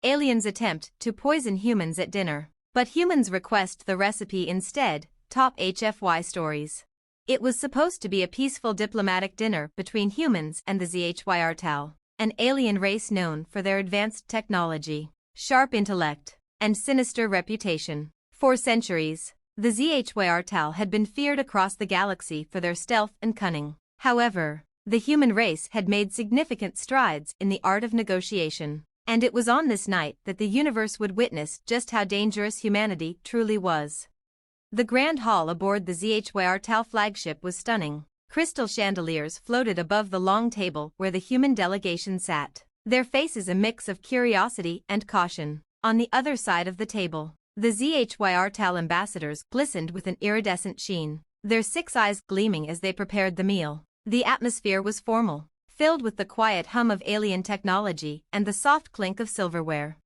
aliens attempt to poison humans at dinner, but humans request the recipe instead, top HFY stories. It was supposed to be a peaceful diplomatic dinner between humans and the ZHYRTAL, an alien race known for their advanced technology, sharp intellect, and sinister reputation. For centuries, the ZHYRTAL had been feared across the galaxy for their stealth and cunning. However, the human race had made significant strides in the art of negotiation, and it was on this night that the universe would witness just how dangerous humanity truly was. The grand hall aboard the ZHYRTAL flagship was stunning. Crystal chandeliers floated above the long table where the human delegation sat, their faces a mix of curiosity and caution. On the other side of the table, the ZHYRTAL ambassadors glistened with an iridescent sheen, their 6 eyes gleaming as they prepared the meal. The atmosphere was formal, filled with the quiet hum of alien technology and the soft clink of silverware.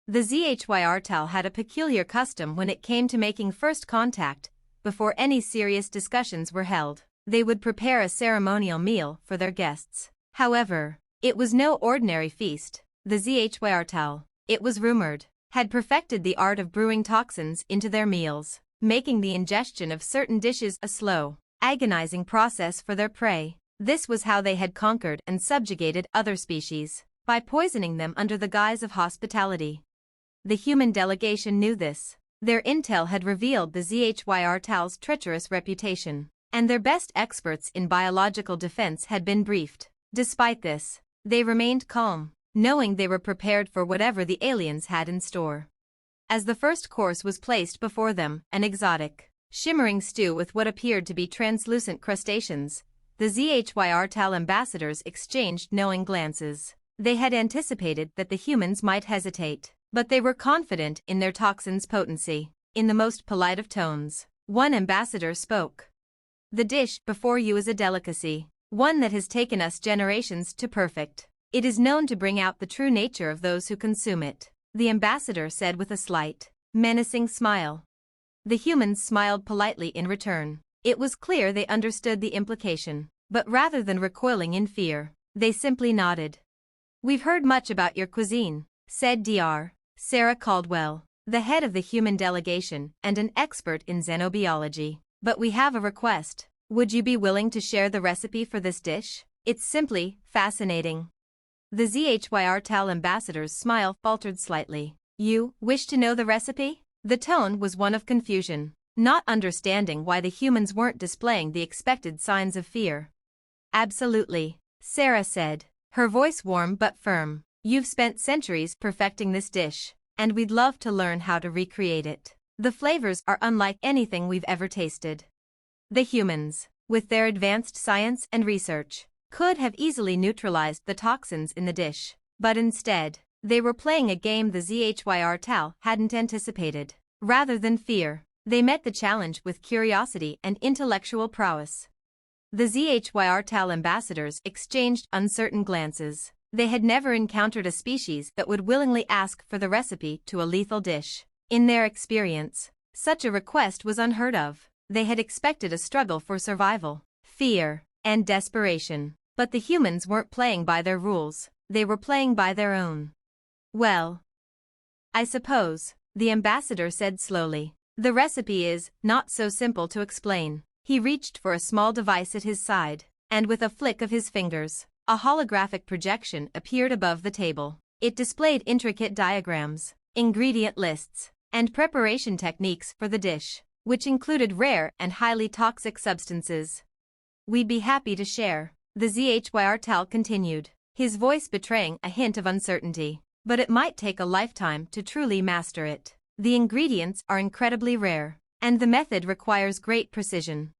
The ZHYRTAL had a peculiar custom when it came to making first contact. Before any serious discussions were held, they would prepare a ceremonial meal for their guests. However, it was no ordinary feast. The ZHYRTAL, it was rumored, had perfected the art of brewing toxins into their meals, making the ingestion of certain dishes a slow, agonizing process for their prey. This was how they had conquered and subjugated other species, by poisoning them under the guise of hospitality. The human delegation knew this. Their intel had revealed the ZHYRTAL's treacherous reputation, and their best experts in biological defense had been briefed. Despite this, they remained calm, knowing they were prepared for whatever the aliens had in store. As the first course was placed before them, an exotic, shimmering stew with what appeared to be translucent crustaceans, the ZHYRTAL ambassadors exchanged knowing glances. They had anticipated that the humans might hesitate, but they were confident in their toxin's potency. In the most polite of tones, one ambassador spoke. "The dish before you is a delicacy, one that has taken us generations to perfect. It is known to bring out the true nature of those who consume it," the ambassador said with a slight, menacing smile. The humans smiled politely in return. It was clear they understood the implication, but rather than recoiling in fear, they simply nodded. "We've heard much about your cuisine," said Dr. Sarah Caldwell, the head of the human delegation and an expert in xenobiology. "But we have a request. Would you be willing to share the recipe for this dish? It's simply fascinating." The ZHYRTAL ambassador's smile faltered slightly. "You wish to know the recipe?" The tone was one of confusion, not understanding why the humans weren't displaying the expected signs of fear. "Absolutely," Sarah said, her voice warm but firm. "You've spent centuries perfecting this dish, and we'd love to learn how to recreate it. The flavors are unlike anything we've ever tasted." The humans, with their advanced science and research, could have easily neutralized the toxins in the dish, but instead, they were playing a game the ZHYRTAL hadn't anticipated. Rather than fear, they met the challenge with curiosity and intellectual prowess. The ZHYRTAL ambassadors exchanged uncertain glances. They had never encountered a species that would willingly ask for the recipe to a lethal dish. In their experience, such a request was unheard of. They had expected a struggle for survival, fear, and desperation. But the humans weren't playing by their rules, they were playing by their own. "Well, I suppose," the ambassador said slowly, "the recipe is not so simple to explain." He reached for a small device at his side, and with a flick of his fingers, a holographic projection appeared above the table. It displayed intricate diagrams, ingredient lists, and preparation techniques for the dish, which included rare and highly toxic substances. "We'd be happy to share," the ZHYRTAL continued, his voice betraying a hint of uncertainty. "But it might take a lifetime to truly master it. The ingredients are incredibly rare, and the method requires great precision."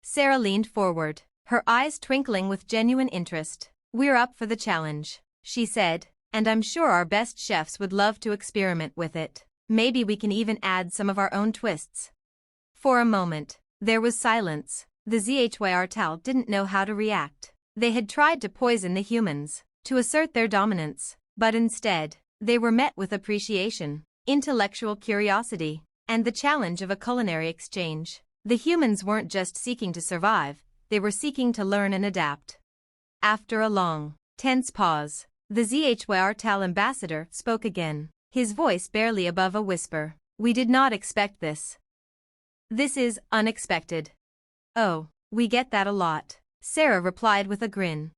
Sarah leaned forward, her eyes twinkling with genuine interest. "We're up for the challenge," she said, "and I'm sure our best chefs would love to experiment with it. Maybe we can even add some of our own twists." For a moment, there was silence. The ZHYRTAL didn't know how to react. They had tried to poison the humans, to assert their dominance, but instead, they were met with appreciation, intellectual curiosity, and the challenge of a culinary exchange. The humans weren't just seeking to survive, they were seeking to learn and adapt. After a long, tense pause, The ZHYR ambassador spoke again, his voice barely above a whisper. We did not expect this. This is unexpected. Oh, we get that a lot, Sarah replied with a grin.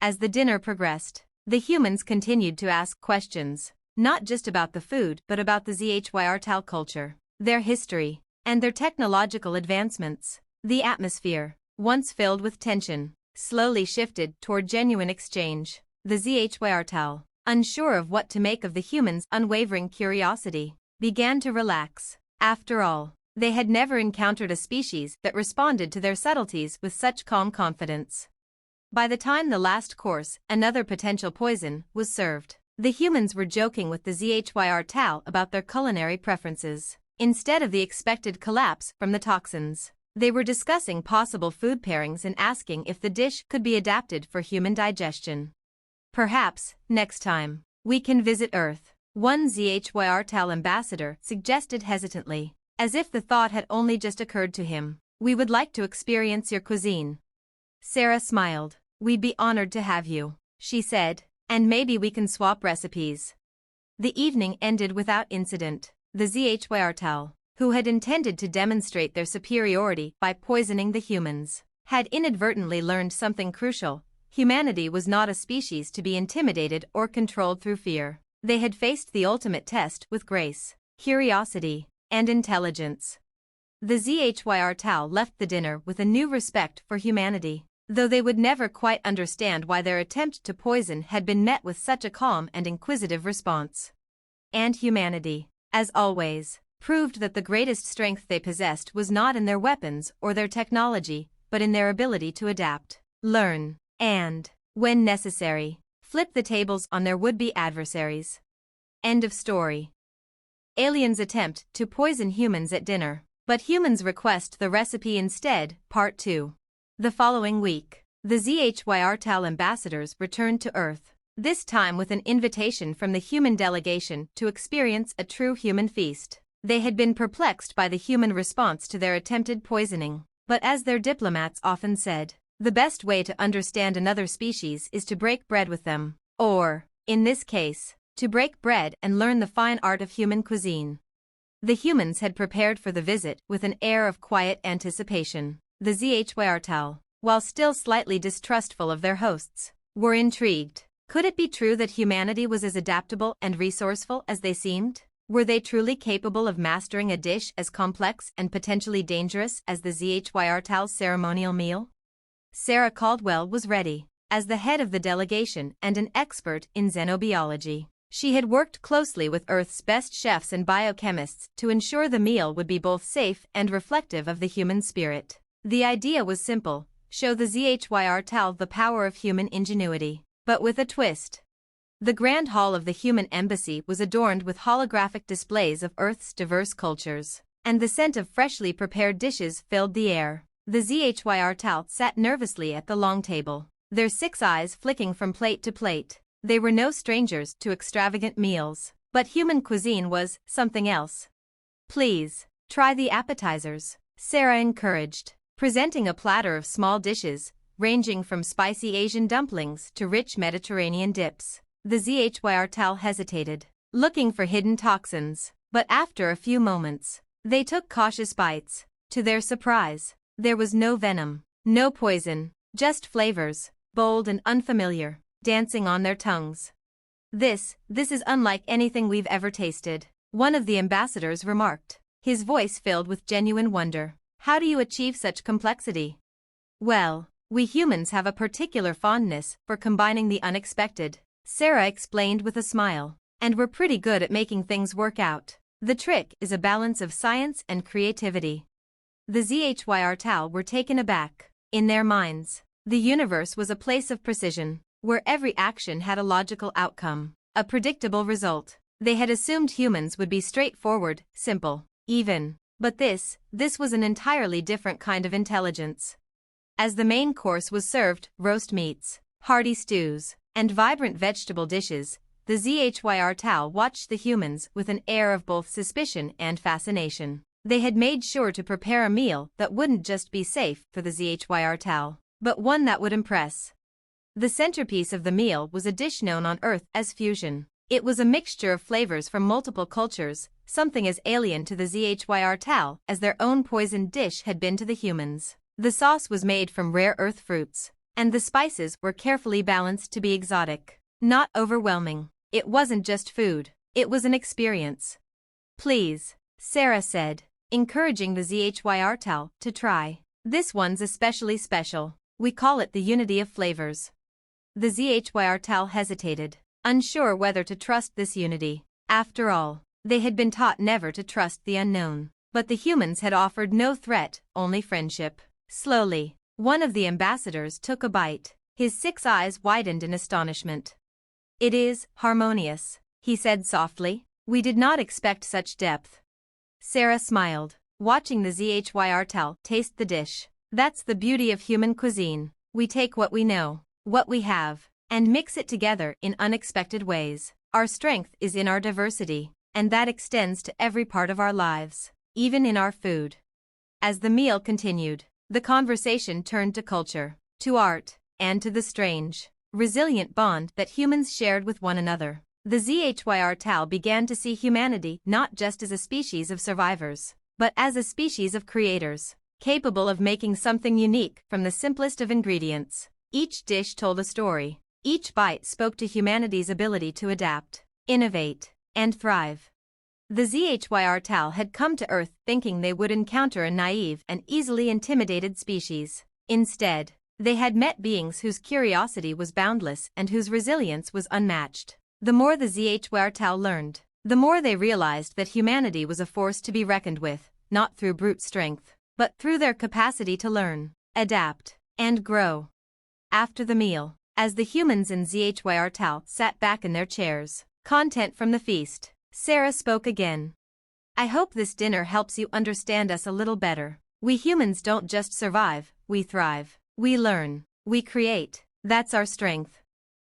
As the dinner progressed, the humans continued to ask questions, not just about the food but about the ZHYR culture, their history, and their technological advancements. The atmosphere, once filled with tension, slowly shifted toward genuine exchange. The ZHYR, unsure of what to make of the humans' unwavering curiosity, began to relax. After all, they had never encountered a species that responded to their subtleties with such calm confidence. By the time the last course, another potential poison, was served, the humans were joking with the ZHYR about their culinary preferences. Instead of the expected collapse from the toxins, they were discussing possible food pairings and asking if the dish could be adapted for human digestion. Perhaps, next time, we can visit Earth, one ZHYR ambassador suggested hesitantly, as if the thought had only just occurred to him. We would like to experience your cuisine. Sarah smiled. We'd be honored to have you, she said, and maybe we can swap recipes. The evening ended without incident. The ZHYR, who had intended to demonstrate their superiority by poisoning the humans, had inadvertently learned something crucial. Humanity was not a species to be intimidated or controlled through fear. They had faced the ultimate test with grace, curiosity, and intelligence. The ZHYR left the dinner with a new respect for humanity, though they would never quite understand why their attempt to poison had been met with such a calm and inquisitive response. And humanity, as always, proved that the greatest strength they possessed was not in their weapons or their technology, but in their ability to adapt, learn, and, when necessary, flip the tables on their would-be adversaries. End of story. Aliens attempt to poison humans at dinner, but humans request the recipe instead, Part 2. The following week, the ZHYR ambassadors returned to Earth, this time with an invitation from the human delegation to experience a true human feast. They had been perplexed by the human response to their attempted poisoning, but as their diplomats often said, the best way to understand another species is to break bread with them, or, in this case, to break bread and learn the fine art of human cuisine. The humans had prepared for the visit with an air of quiet anticipation. The ZHYR, while still slightly distrustful of their hosts, were intrigued. Could it be true that humanity was as adaptable and resourceful as they seemed? Were they truly capable of mastering a dish as complex and potentially dangerous as the ZHYR ceremonial meal? Sarah Caldwell was ready. As the head of the delegation and an expert in xenobiology, she had worked closely with Earth's best chefs and biochemists to ensure the meal would be both safe and reflective of the human spirit. The idea was simple: show the ZHYR the power of human ingenuity, but with a twist. The Grand Hall of the Human Embassy was adorned with holographic displays of Earth's diverse cultures, and the scent of freshly prepared dishes filled the air. The ZHYR sat nervously at the long table, their 6 eyes flicking from plate to plate. They were no strangers to extravagant meals, but human cuisine was something else. Please, try the appetizers, Sarah encouraged, presenting a platter of small dishes, ranging from spicy Asian dumplings to rich Mediterranean dips. The ZHYR hesitated, looking for hidden toxins, but after a few moments, they took cautious bites. To their surprise, there was no venom, no poison, just flavors, bold and unfamiliar, dancing on their tongues. This is unlike anything we've ever tasted," one of the ambassadors remarked, his voice filled with genuine wonder. "How do you achieve such complexity?" "Well, we humans have a particular fondness for combining the unexpected," Sarah explained with a smile, "and we're pretty good at making things work out. The trick is a balance of science and creativity." The ZHYR were taken aback. In their minds, the universe was a place of precision, where every action had a logical outcome, a predictable result. They had assumed humans would be straightforward, simple, even. But this was an entirely different kind of intelligence. As the main course was served, roast meats, hearty stews, and vibrant vegetable dishes, the ZHYR watched the humans with an air of both suspicion and fascination. They had made sure to prepare a meal that wouldn't just be safe for the ZHYR, but one that would impress. The centerpiece of the meal was a dish known on Earth as fusion. It was a mixture of flavors from multiple cultures, something as alien to the ZHYR as their own poisoned dish had been to the humans. The sauce was made from rare earth fruits, and the spices were carefully balanced to be exotic, not overwhelming. It wasn't just food, it was an experience. Please, Sarah said, encouraging the ZHYR to try. This one's especially special. We call it the unity of flavors. The ZHYR hesitated, unsure whether to trust this unity. After all, they had been taught never to trust the unknown. But the humans had offered no threat, only friendship. Slowly, one of the ambassadors took a bite. His 6 eyes widened in astonishment. "It is harmonious," he said softly. "We did not expect such depth." Sarah smiled, watching the ZHYR taste the dish. That's the beauty of human cuisine. We take what we know, what we have, and mix it together in unexpected ways. Our strength is in our diversity, and that extends to every part of our lives, even in our food. As the meal continued, the conversation turned to culture, to art, and to the strange, resilient bond that humans shared with one another. The ZHYR began to see humanity not just as a species of survivors, but as a species of creators, capable of making something unique from the simplest of ingredients. Each dish told a story. Each bite spoke to humanity's ability to adapt, innovate, and thrive. The ZHYR had come to Earth thinking they would encounter a naive and easily intimidated species. Instead, they had met beings whose curiosity was boundless and whose resilience was unmatched. The more the ZHYR learned, the more they realized that humanity was a force to be reckoned with, not through brute strength, but through their capacity to learn, adapt, and grow. After the meal, as the humans in ZHYR sat back in their chairs, content from the feast, Sarah spoke again. "I hope this dinner helps you understand us a little better. We humans don't just survive, we thrive. We learn, we create. That's our strength."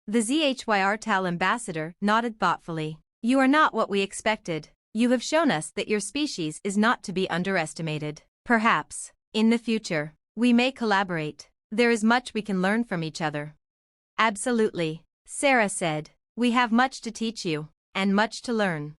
The ZHYR ambassador nodded thoughtfully. "You are not what we expected. You have shown us that your species is not to be underestimated. Perhaps, in the future, we may collaborate. There is much we can learn from each other." "Absolutely," Sarah said. "We have much to teach you, and much to learn."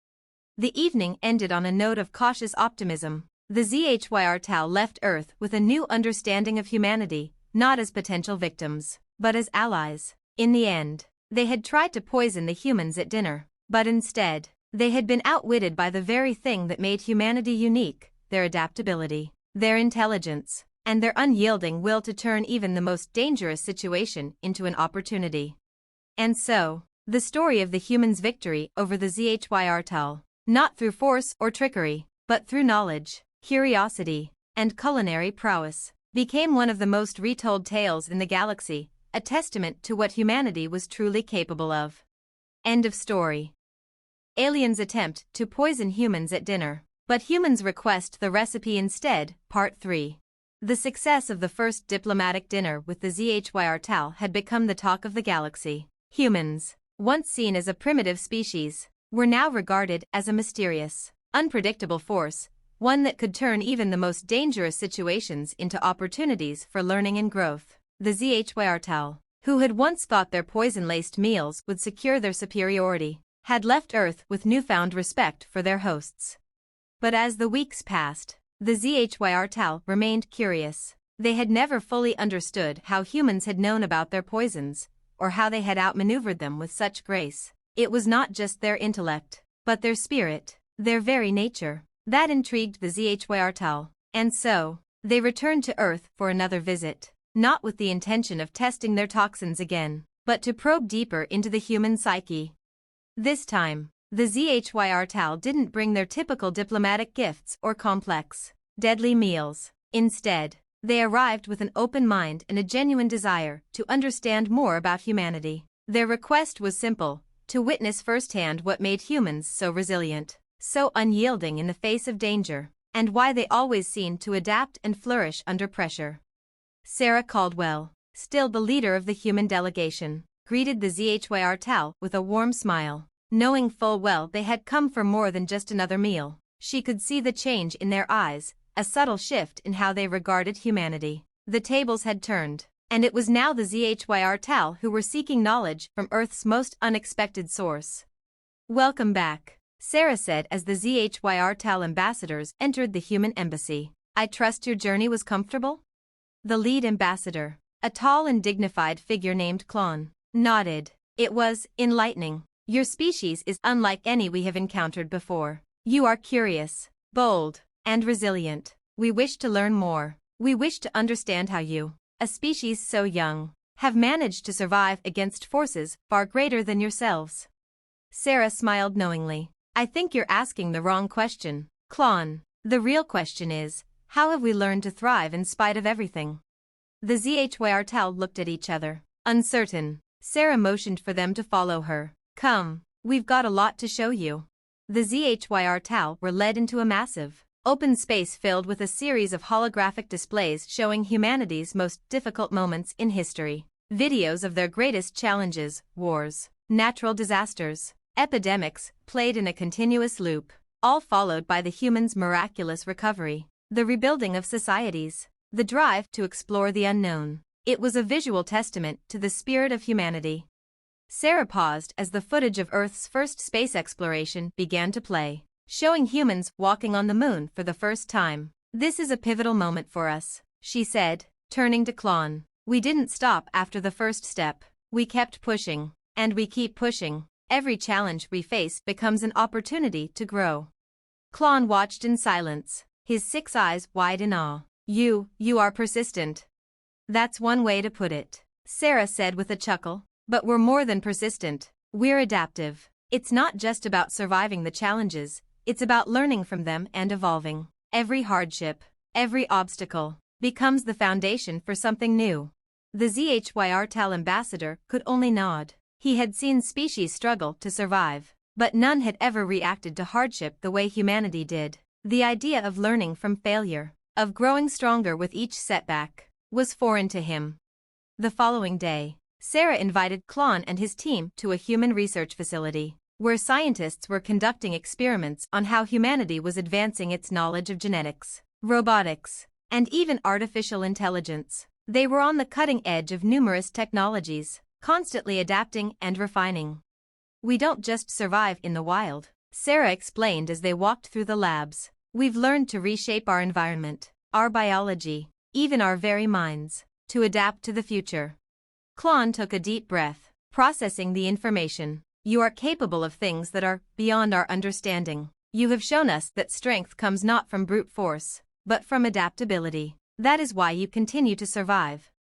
The evening ended on a note of cautious optimism. The ZHYR left Earth with a new understanding of humanity, not as potential victims, but as allies. In the end, they had tried to poison the humans at dinner, but instead, they had been outwitted by the very thing that made humanity unique: their adaptability, their intelligence, and their unyielding will to turn even the most dangerous situation into an opportunity. And so, the story of the humans' victory over the ZHYR, not through force or trickery, but through knowledge, curiosity, and culinary prowess, became one of the most retold tales in the galaxy, a testament to what humanity was truly capable of. End of story. Aliens attempt to poison humans at dinner, but humans request the recipe instead, Part 3. The success of the first diplomatic dinner with the ZHYR had become the talk of the galaxy. Humans, once seen as a primitive species, were now regarded as a mysterious, unpredictable force, one that could turn even the most dangerous situations into opportunities for learning and growth. The ZHYR, who had once thought their poison-laced meals would secure their superiority, had left Earth with newfound respect for their hosts. But as the weeks passed, the ZHYR remained curious. They had never fully understood how humans had known about their poisons, or how they had outmaneuvered them with such grace. It was not just their intellect, but their spirit, their very nature, that intrigued the ZHYR, and so, they returned to Earth for another visit, not with the intention of testing their toxins again, but to probe deeper into the human psyche. This time, the ZHYR didn't bring their typical diplomatic gifts or complex, deadly meals. Instead, they arrived with an open mind and a genuine desire to understand more about humanity. Their request was simple: to witness firsthand what made humans so resilient, so unyielding in the face of danger, and why they always seemed to adapt and flourish under pressure. Sarah Caldwell, still the leader of the human delegation, greeted the ZHYR with a warm smile. Knowing full well they had come for more than just another meal, she could see the change in their eyes, a subtle shift in how they regarded humanity. The tables had turned. And it was now the ZHYR who were seeking knowledge from Earth's most unexpected source. Welcome back, Sarah said as the ZHYR ambassadors entered the human embassy. I trust your journey was comfortable? The lead ambassador, a tall and dignified figure named Klon, nodded. It was enlightening. Your species is unlike any we have encountered before. You are curious, bold, and resilient. We wish to learn more. We wish to understand how you, a species so young, have managed to survive against forces far greater than yourselves. Sarah smiled knowingly. I think you're asking the wrong question, Klon. The real question is, how have we learned to thrive in spite of everything? The ZHYR looked at each other, uncertain. Sarah motioned for them to follow her. Come, we've got a lot to show you. The ZHYR were led into a massive, open space filled with a series of holographic displays showing humanity's most difficult moments in history. Videos of their greatest challenges, wars, natural disasters, epidemics, played in a continuous loop, all followed by the humans' miraculous recovery, the rebuilding of societies, the drive to explore the unknown. It was a visual testament to the spirit of humanity. Sarah paused as the footage of Earth's first space exploration began to play, showing humans walking on the moon for the first time. This is a pivotal moment for us, she said, turning to Klon. We didn't stop after the first step. We kept pushing, and we keep pushing. Every challenge we face becomes an opportunity to grow. Klon watched in silence, his 6 eyes wide in awe. You are persistent. That's one way to put it, Sarah said with a chuckle. But we're more than persistent. We're adaptive. It's not just about surviving the challenges, it's about learning from them and evolving. Every hardship, every obstacle, becomes the foundation for something new. The ZHYR ambassador could only nod. He had seen species struggle to survive, but none had ever reacted to hardship the way humanity did. The idea of learning from failure, of growing stronger with each setback, was foreign to him. The following day, Sarah invited Klon and his team to a human research facility, where scientists were conducting experiments on how humanity was advancing its knowledge of genetics, robotics, and even artificial intelligence. They were on the cutting edge of numerous technologies, constantly adapting and refining. We don't just survive in the wild, Sarah explained as they walked through the labs. We've learned to reshape our environment, our biology, even our very minds, to adapt to the future. Klon took a deep breath, processing the information. You are capable of things that are beyond our understanding. You have shown us that strength comes not from brute force, but from adaptability. That is why you continue to survive.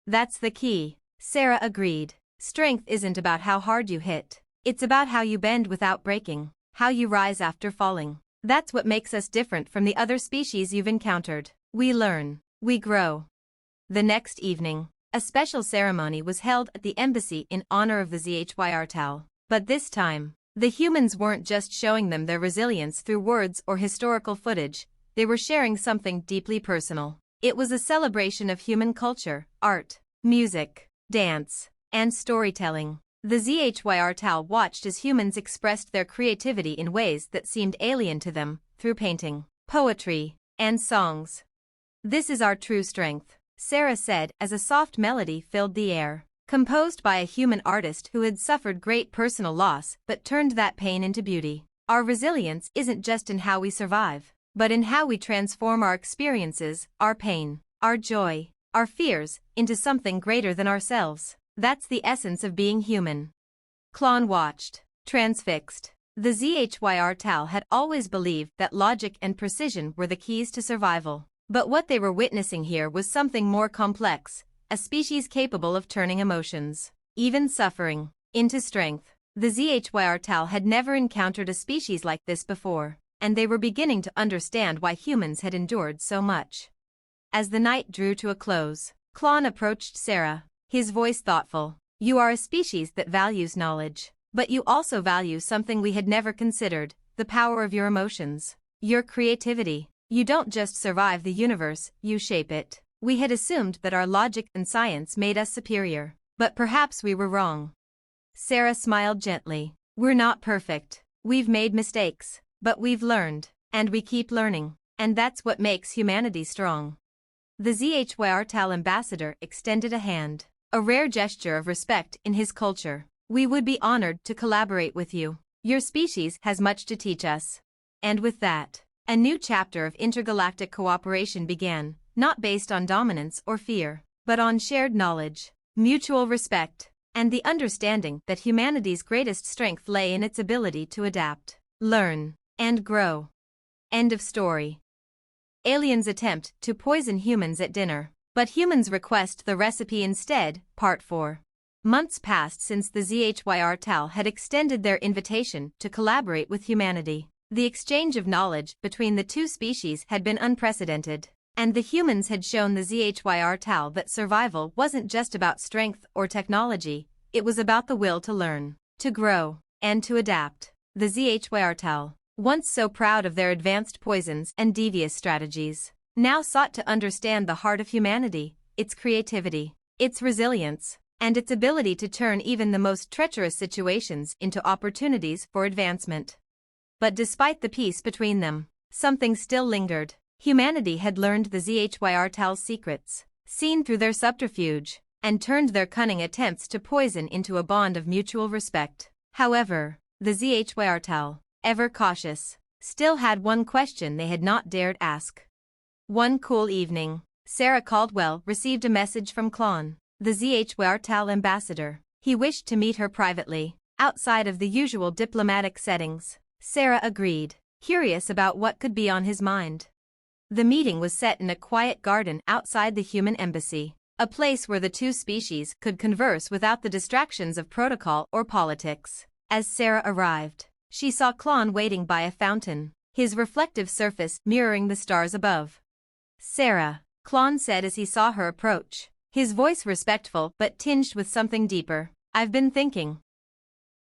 That's the key, Sarah agreed. Strength isn't about how hard you hit. It's about how you bend without breaking, how you rise after falling. That's what makes us different from the other species you've encountered. We learn, we grow. The next evening, a special ceremony was held at the embassy in honor of the ZHYR. But this time, the humans weren't just showing them their resilience through words or historical footage, they were sharing something deeply personal. It was a celebration of human culture, art, music, dance, and storytelling. The ZHYR watched as humans expressed their creativity in ways that seemed alien to them, through painting, poetry, and songs. This is our true strength, Sarah said as a soft melody filled the air, composed by a human artist who had suffered great personal loss but turned that pain into beauty. Our resilience isn't just in how we survive, but in how we transform our experiences, our pain, our joy, our fears, into something greater than ourselves. That's the essence of being human. Klon watched, transfixed. The ZHYR had always believed that logic and precision were the keys to survival. But what they were witnessing here was something more complex, a species capable of turning emotions, even suffering, into strength. The ZHYR had never encountered a species like this before, and they were beginning to understand why humans had endured so much. As the night drew to a close, Klon approached Sarah, his voice thoughtful. You are a species that values knowledge, but you also value something we had never considered, the power of your emotions, your creativity. You don't just survive the universe, you shape it. We had assumed that our logic and science made us superior, but perhaps we were wrong. Sarah smiled gently. We're not perfect. We've made mistakes, but we've learned, and we keep learning, and that's what makes humanity strong. The ZHYRTAL ambassador extended a hand, a rare gesture of respect in his culture. We would be honored to collaborate with you. Your species has much to teach us. And with that, a new chapter of intergalactic cooperation began, not based on dominance or fear, but on shared knowledge, mutual respect, and the understanding that humanity's greatest strength lay in its ability to adapt, learn, and grow. End of story. Aliens attempt to poison humans at dinner, but humans request the recipe instead. Part 4. Months passed since the ZHYRTAL had extended their invitation to collaborate with humanity. The exchange of knowledge between the two species had been unprecedented, and the humans had shown the ZHYRTAL that survival wasn't just about strength or technology, it was about the will to learn, to grow, and to adapt. The ZHYRTAL, once so proud of their advanced poisons and devious strategies, now sought to understand the heart of humanity, its creativity, its resilience, and its ability to turn even the most treacherous situations into opportunities for advancement. But despite the peace between them, something still lingered. Humanity had learned the ZHYRTAL's secrets, seen through their subterfuge, and turned their cunning attempts to poison into a bond of mutual respect. However, the ZHYRTAL, ever cautious, still had one question they had not dared ask. One cool evening, Sarah Caldwell received a message from Klon, the ZHYRTAL ambassador. He wished to meet her privately, outside of the usual diplomatic settings. Sarah agreed, curious about what could be on his mind. The meeting was set in a quiet garden outside the human embassy, a place where the two species could converse without the distractions of protocol or politics. As Sarah arrived, she saw Klon waiting by a fountain, his reflective surface mirroring the stars above. "Sarah," Klon said as he saw her approach, his voice respectful but tinged with something deeper. "I've been thinking.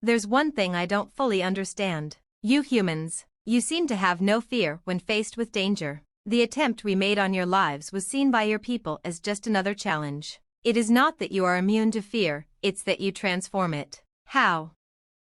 There's one thing I don't fully understand. You humans, you seem to have no fear when faced with danger. The attempt we made on your lives was seen by your people as just another challenge. It is not that you are immune to fear, it's that you transform it. How?"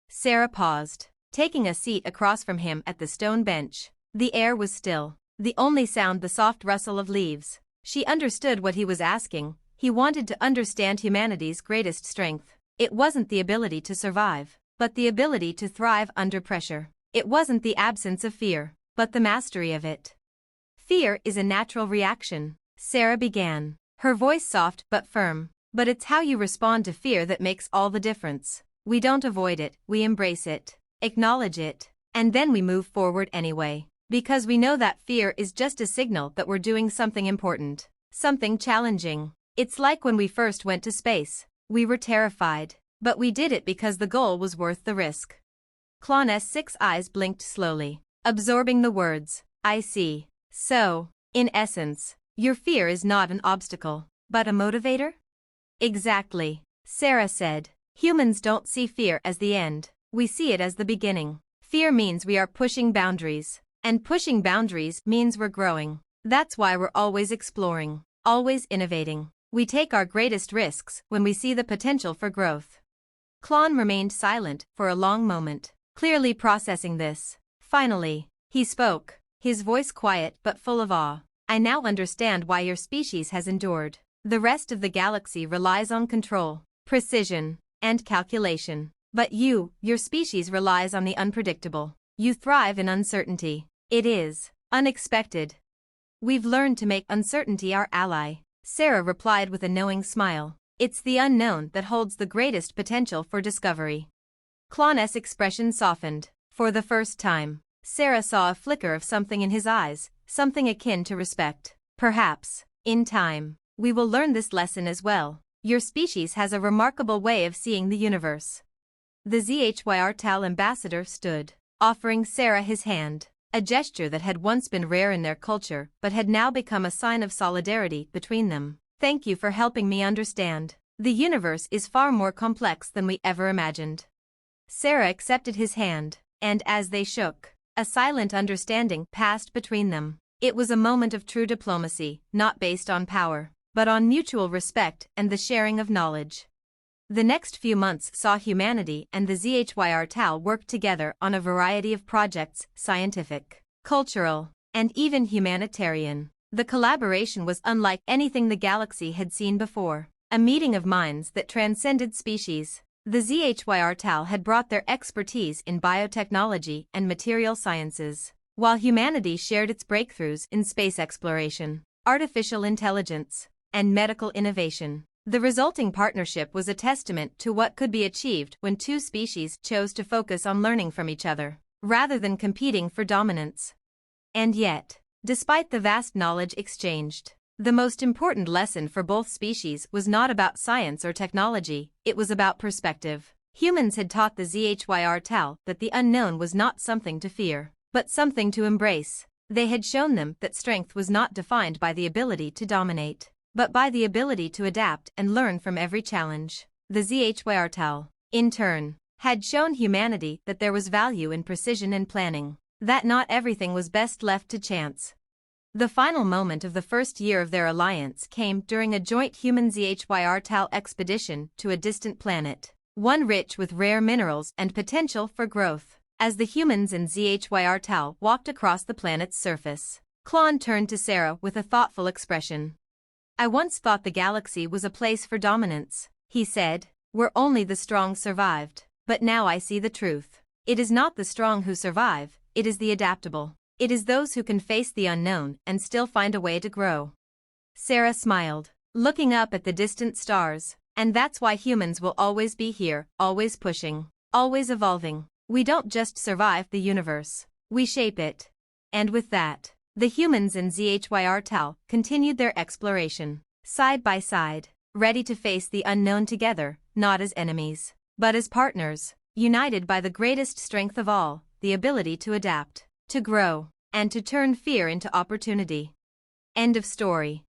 Sarah paused, taking a seat across from him at the stone bench. The air was still, the only sound the soft rustle of leaves. She understood what he was asking. He wanted to understand humanity's greatest strength. It wasn't the ability to survive, but the ability to thrive under pressure. It wasn't the absence of fear, but the mastery of it. "Fear is a natural reaction," Sarah began, her voice soft but firm. "But it's how you respond to fear that makes all the difference. We don't avoid it, we embrace it, acknowledge it, and then we move forward anyway. Because we know that fear is just a signal that we're doing something important, something challenging. It's like when we first went to space. We were terrified, but we did it because the goal was worth the risk." Klon's 6 eyes blinked slowly, absorbing the words. "I see. So, in essence, your fear is not an obstacle, but a motivator?" "Exactly," Sarah said. "Humans don't see fear as the end, we see it as the beginning. Fear means we are pushing boundaries, and pushing boundaries means we're growing. That's why we're always exploring, always innovating. We take our greatest risks when we see the potential for growth." Klon remained silent for a long moment, clearly processing this. Finally, he spoke, his voice quiet but full of awe. "I now understand why your species has endured. The rest of the galaxy relies on control, precision, and calculation. But your species relies on the unpredictable. You thrive in uncertainty. It is unexpected. We've learned to make uncertainty our ally," Sarah replied with a knowing smile. "It's the unknown that holds the greatest potential for discovery." Klon's expression softened. For the first time, Sarah saw a flicker of something in his eyes, something akin to respect. "Perhaps, in time, we will learn this lesson as well. Your species has a remarkable way of seeing the universe." The ZHYRTAL ambassador stood, offering Sarah his hand, a gesture that had once been rare in their culture but had now become a sign of solidarity between them. "Thank you for helping me understand. The universe is far more complex than we ever imagined." Sarah accepted his hand, and as they shook, a silent understanding passed between them. It was a moment of true diplomacy, not based on power, but on mutual respect and the sharing of knowledge. The next few months saw humanity and the ZHYRTAL work together on a variety of projects, scientific, cultural, and even humanitarian. The collaboration was unlike anything the galaxy had seen before, a meeting of minds that transcended species. The ZHYR had brought their expertise in biotechnology and material sciences, while humanity shared its breakthroughs in space exploration, artificial intelligence, and medical innovation. The resulting partnership was a testament to what could be achieved when two species chose to focus on learning from each other, rather than competing for dominance. And yet, despite the vast knowledge exchanged, the most important lesson for both species was not about science or technology, it was about perspective. Humans had taught the ZHYR that the unknown was not something to fear, but something to embrace. They had shown them that strength was not defined by the ability to dominate, but by the ability to adapt and learn from every challenge. The ZHYR, in turn, had shown humanity that there was value in precision and planning, that not everything was best left to chance. The final moment of the first year of their alliance came during a joint human ZHYR expedition to a distant planet, one rich with rare minerals and potential for growth. As the humans and ZHYR walked across the planet's surface, Klon turned to Sarah with a thoughtful expression. "I once thought the galaxy was a place for dominance," he said, "where only the strong survived. But now I see the truth. It is not the strong who survive, it is the adaptable. It is those who can face the unknown and still find a way to grow." Sarah smiled, looking up at the distant stars. "And that's why humans will always be here, always pushing, always evolving. We don't just survive the universe, we shape it." And with that, the humans and ZHYR continued their exploration, side by side, ready to face the unknown together, not as enemies, but as partners, united by the greatest strength of all, the ability to adapt, to grow, and to turn fear into opportunity. End of story.